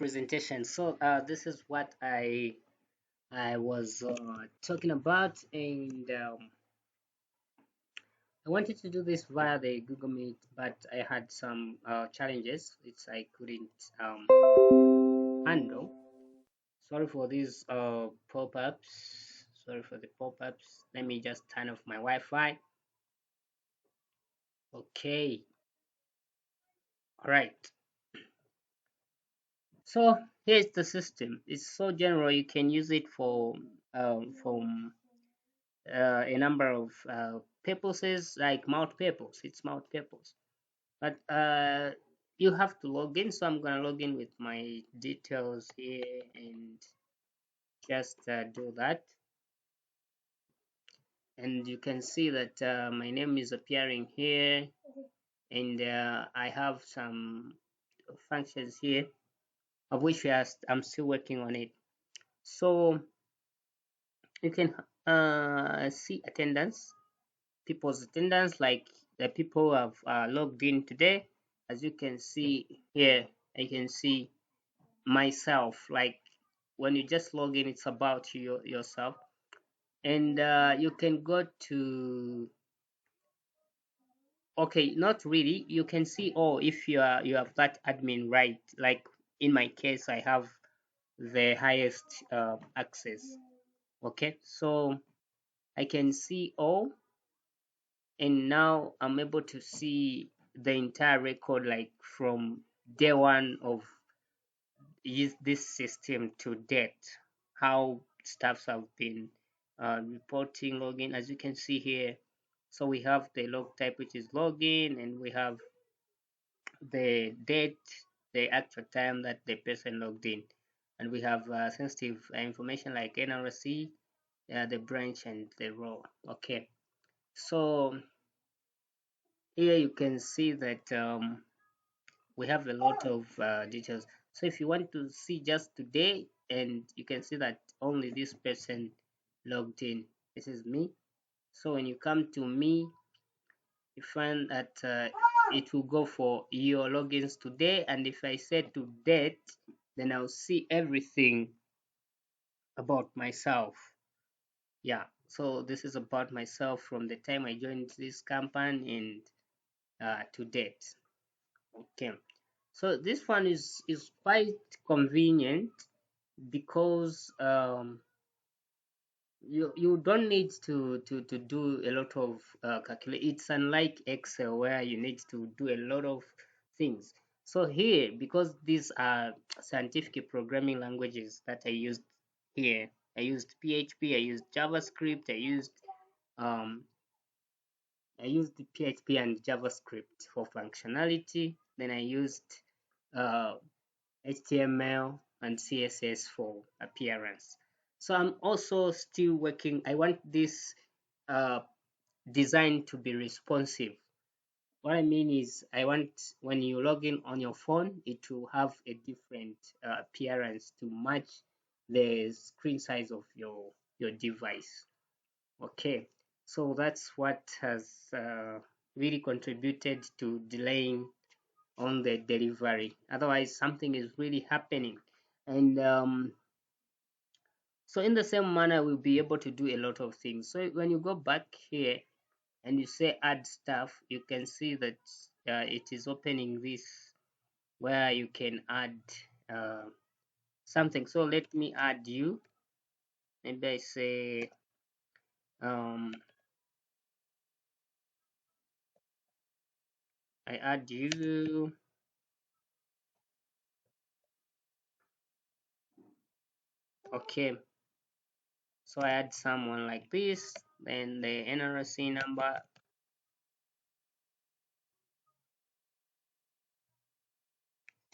presentation. So this is what I was talking about, and I wanted to do this via the Google Meet, but I had some challenges which I couldn't handle. Sorry for these pop-ups. Sorry for the pop-ups. Let me just turn off my Wi-Fi. Okay. All right. So here's the system. It's so general. You can use it for a number of purposes like mount purpose. It's mount purpose, but you have to log in. So I'm gonna log in with my details here and just do that. And you can see that my name is appearing here, and I have some functions here of which I'm still working on it. So you can see attendance, people's attendance, like the people who have logged in today. As you can see here, I can see myself. Like when you just log in, it's about yourself, and you can go to, okay, not really. You can see, oh, if you have that admin right. Like in my case, I have the highest access. Okay, so I can see all, and now I'm able to see the entire record, like from day one of this system to date, how staffs have been reporting login, as you can see here. So we have the log type, which is login, and we have the date, the actual time that the person logged in, and we have sensitive information like NRC, the branch, and the row. Okay, so here you can see that we have a lot of details. So if you want to see just today, and you can see that only this person logged in, this is me. So when you come to me, you find that it will go for your logins today, and if I say to date, then I'll see everything about myself. Yeah, so this is about myself from the time I joined this company and to date. Okay, so this one is quite convenient because you don't need to do a lot of calculate. It's unlike Excel where you need to do a lot of things. So here, because these are scientific programming languages that I used here, I used PHP, I used JavaScript, um, I used the PHP and JavaScript for functionality. Then I used uh, HTML and CSS for appearance. So I'm also still working. I want this uh, design to be responsive. What I mean is, I want when you log in on your phone, it will have a different appearance to match the screen size of your device. Okay, so that's what has really contributed to delaying on the delivery. Otherwise, something is really happening. And so in the same manner, we'll be able to do a lot of things. So when you go back here and you say add stuff, you can see that it is opening this where you can add uh, something. So let me add you. Maybe I say um, I add you. Okay, so I add someone like this. Then the NRC number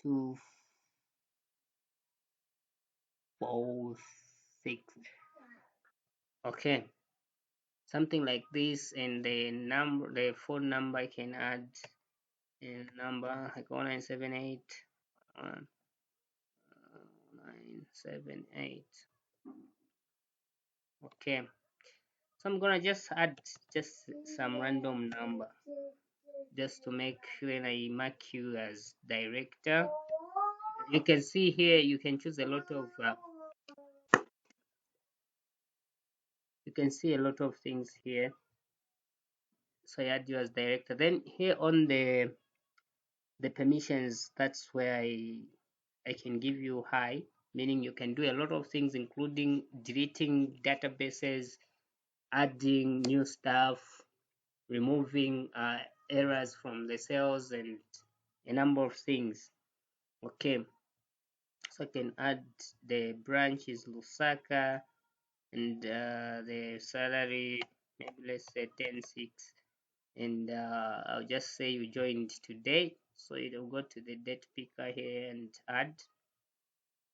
246. Okay, something like this, and the phone number I can add a number like 1978 978. Okay, so I'm gonna just add just some random number just to make when I mark you as director. you can see here, you can choose a lot of you can see a lot of things here. So I add you as director. Then here on the permissions, that's where I can give you high, meaning you can do a lot of things, including deleting databases, adding new stuff, removing errors from the cells, and a number of things. Okay, so I can add the branch is Lusaka, and the salary, maybe let's say 10,600, and I'll just say you joined today, so it'll go to the date picker here and add.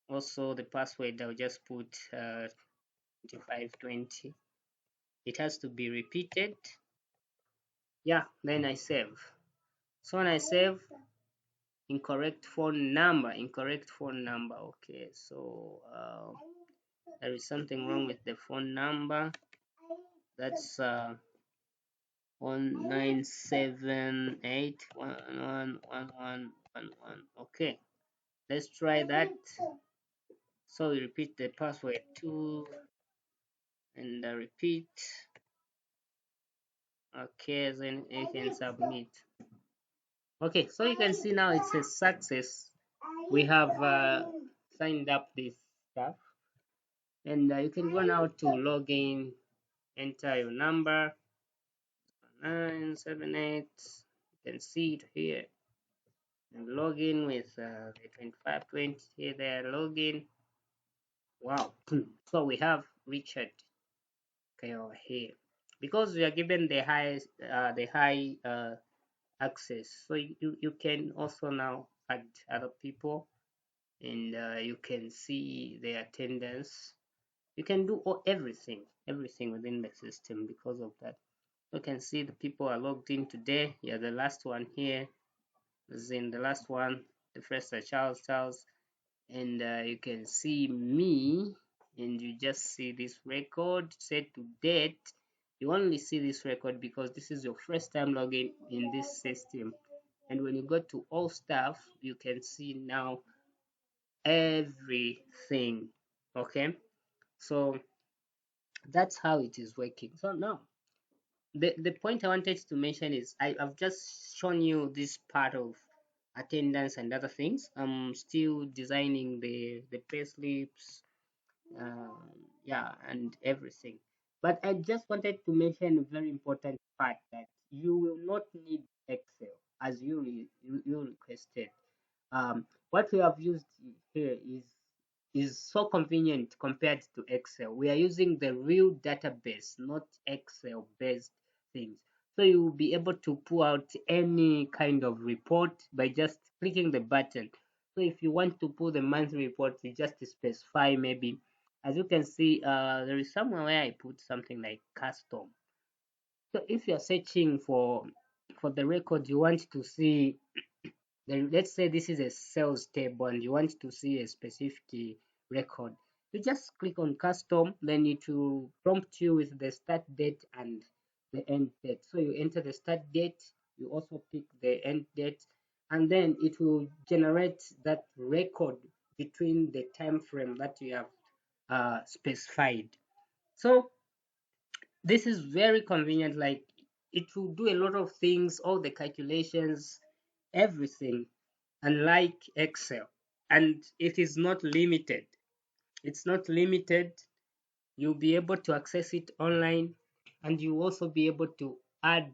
Also the password, I'll just put 2520. It has to be repeated. Yeah, then I save. So when I save, incorrect phone number, okay, so there is something wrong with the phone number. That's 1978111111. Okay, let's try that. So we repeat the password 2 and repeat. Okay, then you can submit. Okay, so you can see now it's a success. We have signed up this stuff, and you can go now to login, enter your number 978. You can see it here, and login with the 2520 here. There, login. Wow! So we have Richard over here because we are given the highest, the high access. So you can also now add other people, and you can see the attendance. You can do everything within the system because of that. You can see the people are logged in today. Yeah, the last one here is in the last one, the first Charles, and you can see me, and you just see this record set to date. You only see this record because this is your first time logging in this system. And when you go to all stuff, you can see now everything. Okay, so that's how it is working. So now the point I wanted to mention is I've just shown you this part of attendance and other things. I'm still designing the pay slips, yeah, and everything. But I just wanted to mention a very important part that you will not need Excel as you requested. What we have used here is so convenient compared to Excel. We are using the real database, not Excel based things. So you will be able to pull out any kind of report by just clicking the button. So if you want to pull the monthly report, you just specify maybe. As you can see, there is somewhere where I put something like custom. So if you're searching for the record you want to see, then let's say this is a sales table and you want to see a specific record, you just click on custom, then it will prompt you with the start date and the end date. So you enter the start date, you also pick the end date, and then it will generate that record between the time frame that you have specified. So this is very convenient, like it will do a lot of things, all the calculations, everything, unlike Excel. And it is not limited. It's not limited. You'll be able to access it online, and you also be able to add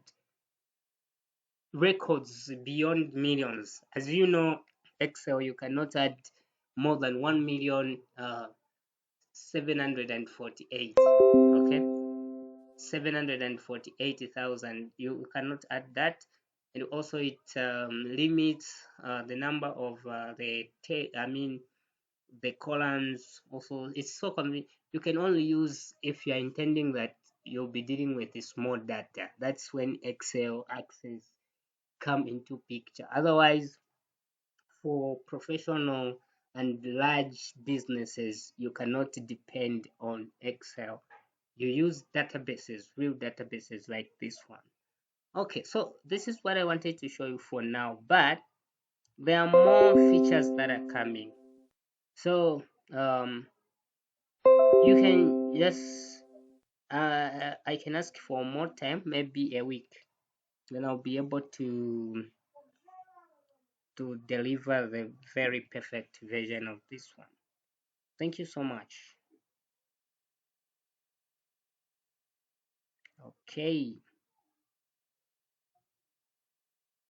records beyond millions. As you know, Excel, you cannot add more than 1,748,000. Okay, 748,000. You cannot add that, and also it limits the number of the columns. Also, it's so convenient. You can only use if you are intending that you'll be dealing with the small data. That's when Excel access come into picture. Otherwise, for professional and large businesses, you cannot depend on Excel. You use databases, real databases like this one. Okay, so this is what I wanted to show you for now, but there are more features that are coming. So you can just I can ask for more time, maybe a week, then I'll be able to deliver the very perfect version of this one. Thank you so much. Okay.